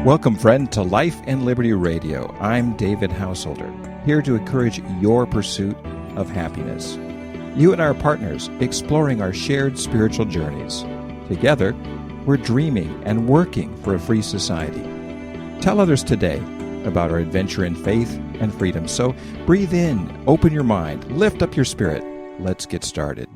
Welcome, friend, to Life and Liberty Radio. I'm David Householder, here to encourage your pursuit of happiness. You and I are partners, exploring our shared spiritual journeys. Together, we're dreaming and working for a free society. Tell others today about our adventure in faith and freedom. So breathe in, open your mind, lift up your spirit. Let's get started.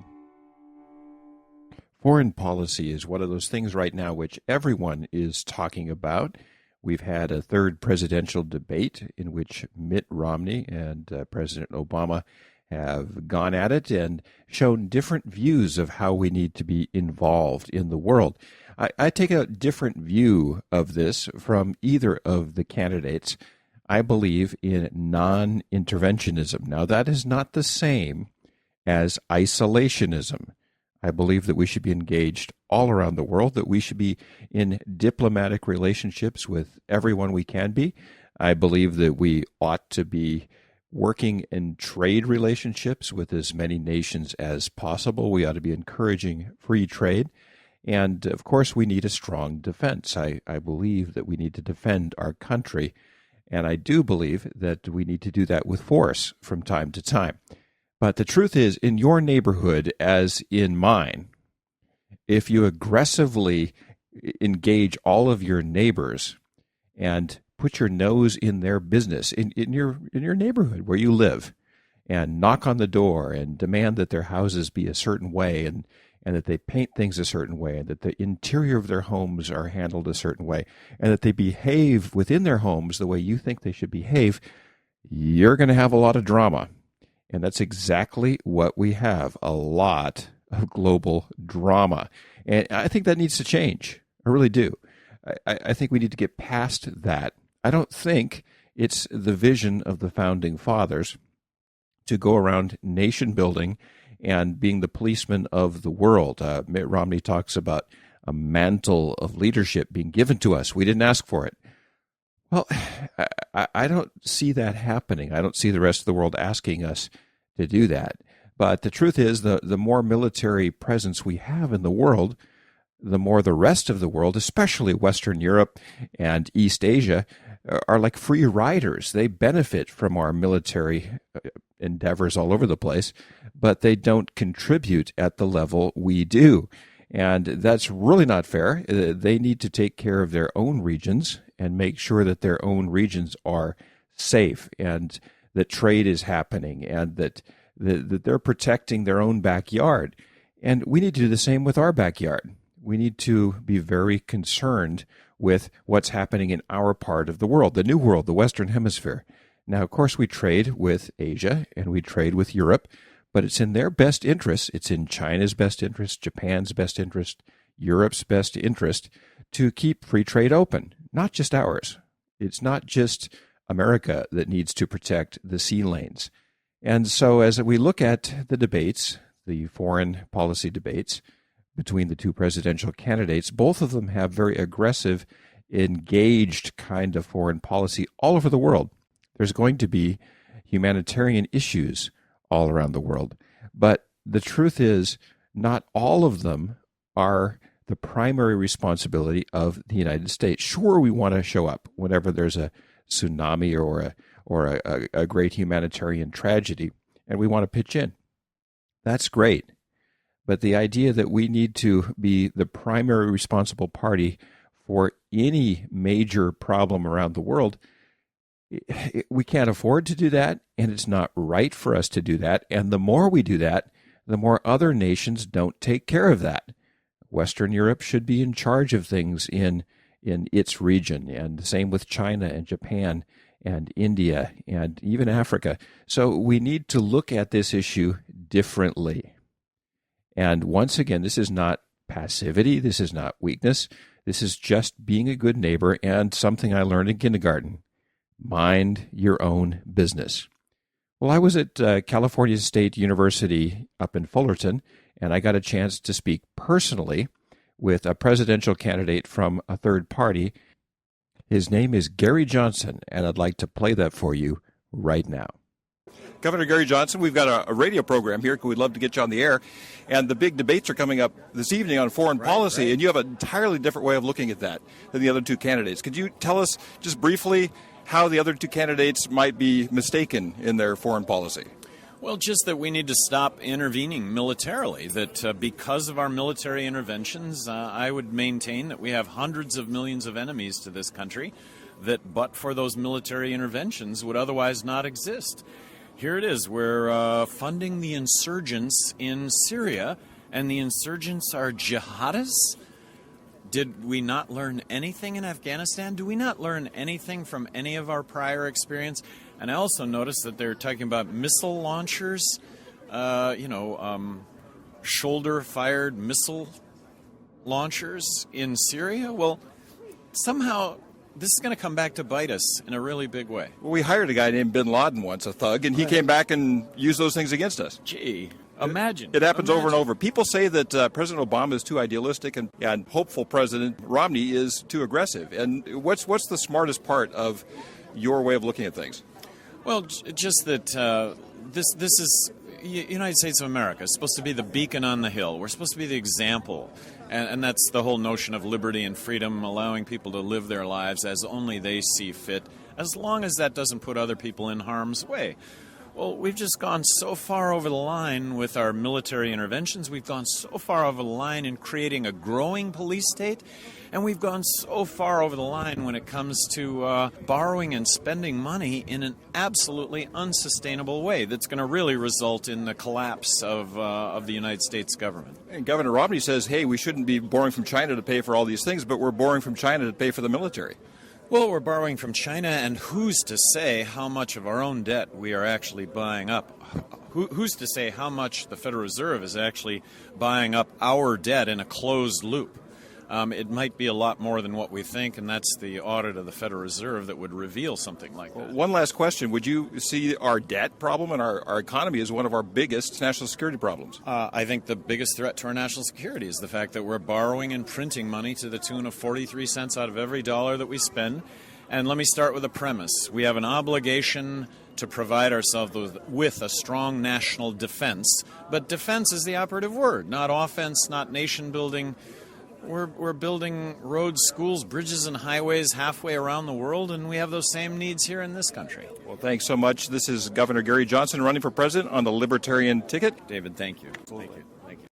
Foreign policy is one of those things right now which everyone is talking about. We've had a third presidential debate in which Mitt Romney and President Obama have gone at it and shown different views of how we need to be involved in the world. I take a different view of this from either of the candidates. I believe in non-interventionism. Now, that is not the same as isolationism. I believe that we should be engaged all around the world, that we should be in diplomatic relationships with everyone we can be. I believe that we ought to be working in trade relationships with as many nations as possible. We ought to be encouraging free trade. And, of course, we need a strong defense. I believe that we need to defend our country. And I do believe that we need to do that with force from time to time. But the truth is, in your neighborhood, as in mine, if you aggressively engage all of your neighbors and put your nose in their business, in your neighborhood where you live, and knock on the door and demand that their houses be a certain way and that they paint things a certain way, and that the interior of their homes are handled a certain way, and that they behave within their homes the way you think they should behave, you're going to have a lot of drama. And that's exactly what we have, a lot of global drama. And I think that needs to change. I really do. I think we need to get past that. I don't think it's the vision of the Founding Fathers to go around nation building and being the policeman of the world. Mitt Romney talks about a mantle of leadership being given to us. We didn't ask for it. Well, I don't see that happening. I don't see the rest of the world asking us to do that. But the truth is, the more military presence we have in the world, the more the rest of the world, especially Western Europe and East Asia, are like free riders. They benefit from our military endeavors all over the place, but they don't contribute at the level we do. And that's really not fair. They need to take care of their own regions and make sure that their own regions are safe and that trade is happening and that they're protecting their own backyard. And we need to do the same with our backyard. We need to be very concerned with what's happening in our part of the world, the New World, the Western Hemisphere. Now, of course, we trade with Asia and we trade with Europe, but it's in their best interest, it's in China's best interest, Japan's best interest, Europe's best interest to keep free trade open, not just ours. It's not just America that needs to protect the sea lanes. And so as we look at the debates, the foreign policy debates between the two presidential candidates, both of them have very aggressive, engaged kind of foreign policy all over the world. There's going to be humanitarian issues all around the world. But the truth is, not all of them are the primary responsibility of the United States. Sure, we want to show up whenever there's a tsunami or a great humanitarian tragedy, and we want to pitch in. That's great. But the idea that we need to be the primary responsible party for any major problem around the world, we can't afford to do that, and it's not right for us to do that. And the more we do that, the more other nations don't take care of that. Western Europe should be in charge of things in its region, and the same with China and Japan and India and even Africa. So we need to look at this issue differently. And once again, this is not passivity. This is not weakness. This is just being a good neighbor and something I learned in kindergarten. Mind your own business. Well, I was at California State University up in Fullerton, and I got a chance to speak personally with a presidential candidate from a third party. His name is Gary Johnson, and I'd like to play that for you right now. Governor Gary Johnson, we've got a radio program here. We'd love to get you on the air. And the big debates are coming up this evening on foreign policy, and you have an entirely different way of looking at that than the other two candidates. Could you tell us just briefly how the other two candidates might be mistaken in their foreign policy? Well, just that we need to stop intervening militarily, that because of our military interventions, I would maintain that we have hundreds of millions of enemies to this country that, but for those military interventions, would otherwise not exist. Here it is. We're funding the insurgents in Syria, and the insurgents are jihadists. Did we not learn anything in Afghanistan? Do we not learn anything from any of our prior experience? And I also noticed that they're talking about missile launchers, shoulder-fired missile launchers in Syria. Well, somehow this is going to come back to bite us in a really big way. Well, we hired a guy named Bin Laden once, a thug, and he came back and used those things against us. Gee, imagine. It happens over and over. People say that President Obama is too idealistic and hopeful President Romney is too aggressive. And what's the smartest part of your way of looking at things? Well, just that this is United States of America. It's supposed to be the beacon on the hill. We're supposed to be the example. And that's the whole notion of liberty and freedom, allowing people to live their lives as only they see fit, as long as that doesn't put other people in harm's way. Well, we've just gone so far over the line with our military interventions. We've gone so far over the line in creating a growing police state. And we've gone so far over the line when it comes to borrowing and spending money in an absolutely unsustainable way that's going to really result in the collapse of the United States government. And Governor Romney says, hey, we shouldn't be borrowing from China to pay for all these things, but we're borrowing from China to pay for the military. Well, we're borrowing from China, and who's to say how much of our own debt we are actually buying up? Who's to say how much the Federal Reserve is actually buying up our debt in a closed loop? It might be a lot more than what we think, and that's the audit of the Federal Reserve that would reveal something like that. One last question. Would you see our debt problem and our economy as one of our biggest national security problems? I think the biggest threat to our national security is the fact that we're borrowing and printing money to the tune of 43 cents out of every dollar that we spend. And let me start with a premise. We have an obligation to provide ourselves with a strong national defense, but defense is the operative word, not offense, not nation building. We're building roads, schools, bridges, and highways halfway around the world, and we have those same needs here in this country. Well, thanks so much. This is Governor Gary Johnson running for president on the Libertarian ticket. David, thank you. Thank you. Thank you.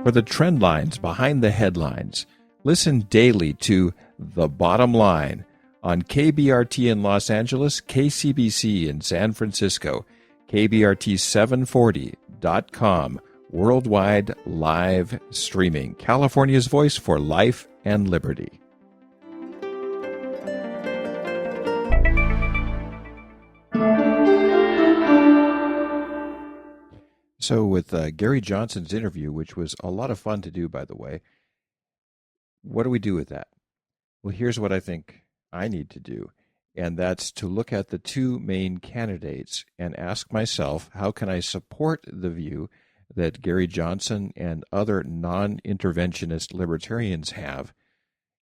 For the trend lines behind the headlines, listen daily to The Bottom Line on KBRT in Los Angeles, KCBC in San Francisco, KBRT740.com, worldwide live streaming. California's voice for life and liberty. So with Gary Johnson's interview, which was a lot of fun to do, by the way, what do we do with that? Well, here's what I think I need to do, and that's to look at the two main candidates and ask myself, how can I support the view that Gary Johnson and other non-interventionist libertarians have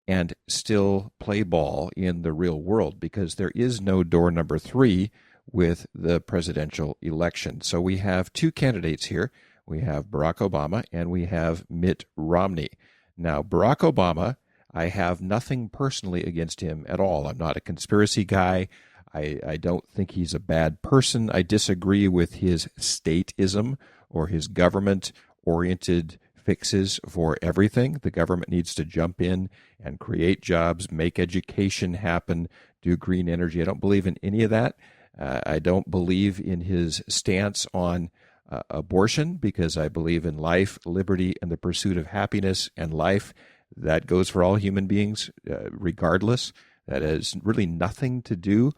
and still play ball in the real world, because there is no door number 3 with the presidential election. So we have two candidates here. We have Barack Obama and we have Mitt Romney. Now, Barack Obama, I have nothing personally against him at all. I'm not a conspiracy guy. I don't think he's a bad person. I disagree with his statism or his government-oriented fixes for everything. The government needs to jump in and create jobs, make education happen, do green energy. I don't believe in any of that. I don't believe in his stance on abortion, because I believe in life, liberty, and the pursuit of happiness and life. That goes for all human beings, regardless. That has really nothing to do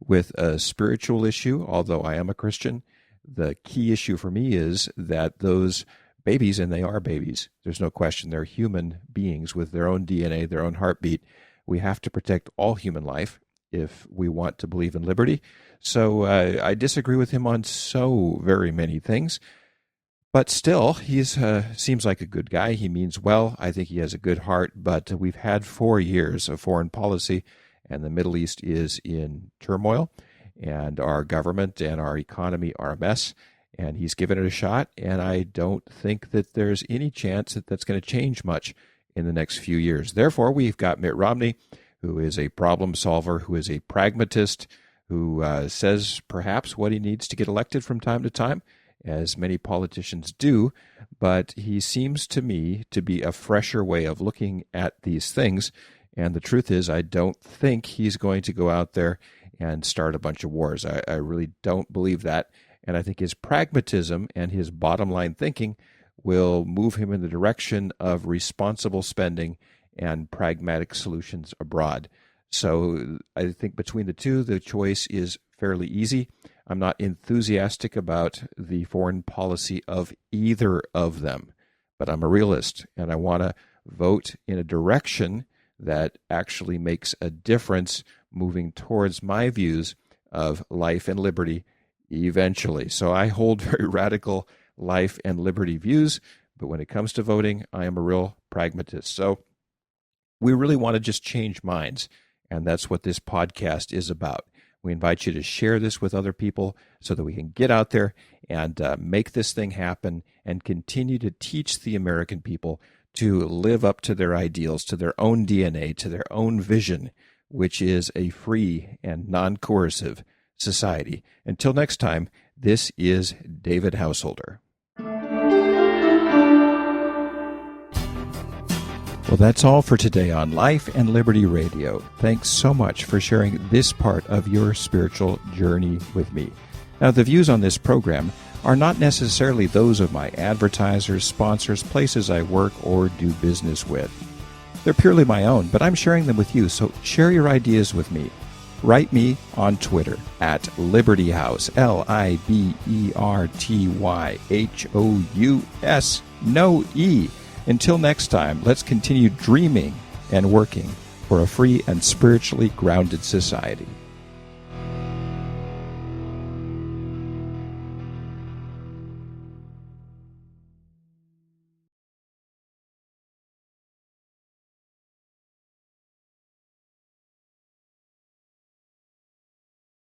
with a spiritual issue, although I am a Christian. The key issue for me is that those babies, and they are babies, there's no question, they're human beings with their own DNA, their own heartbeat. We have to protect all human life if we want to believe in liberty. So I disagree with him on so very many things. But still, he seems like a good guy. He means well. I think he has a good heart. But we've had 4 years of foreign policy, and the Middle East is in turmoil, and our government and our economy are a mess. And he's given it a shot, and I don't think that there's any chance that that's going to change much in the next few years. Therefore, we've got Mitt Romney, who is a problem solver, who is a pragmatist, who says perhaps what he needs to get elected from time to time, as many politicians do, but he seems to me to be a fresher way of looking at these things. And the truth is, I don't think he's going to go out there and start a bunch of wars. I really don't believe that. And I think his pragmatism and his bottom line thinking will move him in the direction of responsible spending and pragmatic solutions abroad. So I think between the two, the choice is fairly easy. I'm not enthusiastic about the foreign policy of either of them, but I'm a realist, and I want to vote in a direction that actually makes a difference moving towards my views of life and liberty eventually. So I hold very radical life and liberty views, but when it comes to voting, I am a real pragmatist. So we really want to just change minds, and that's what this podcast is about. We invite you to share this with other people so that we can get out there and make this thing happen and continue to teach the American people to live up to their ideals, to their own DNA, to their own vision, which is a free and non-coercive society. Until next time, this is David Householder. Well, that's all for today on Life and Liberty Radio. Thanks so much for sharing this part of your spiritual journey with me. Now, the views on this program are not necessarily those of my advertisers, sponsors, places I work or do business with. They're purely my own, but I'm sharing them with you, so share your ideas with me. Write me on Twitter at Liberty House, LIBERTYHOUS, no E. Until next time, let's continue dreaming and working for a free and spiritually grounded society.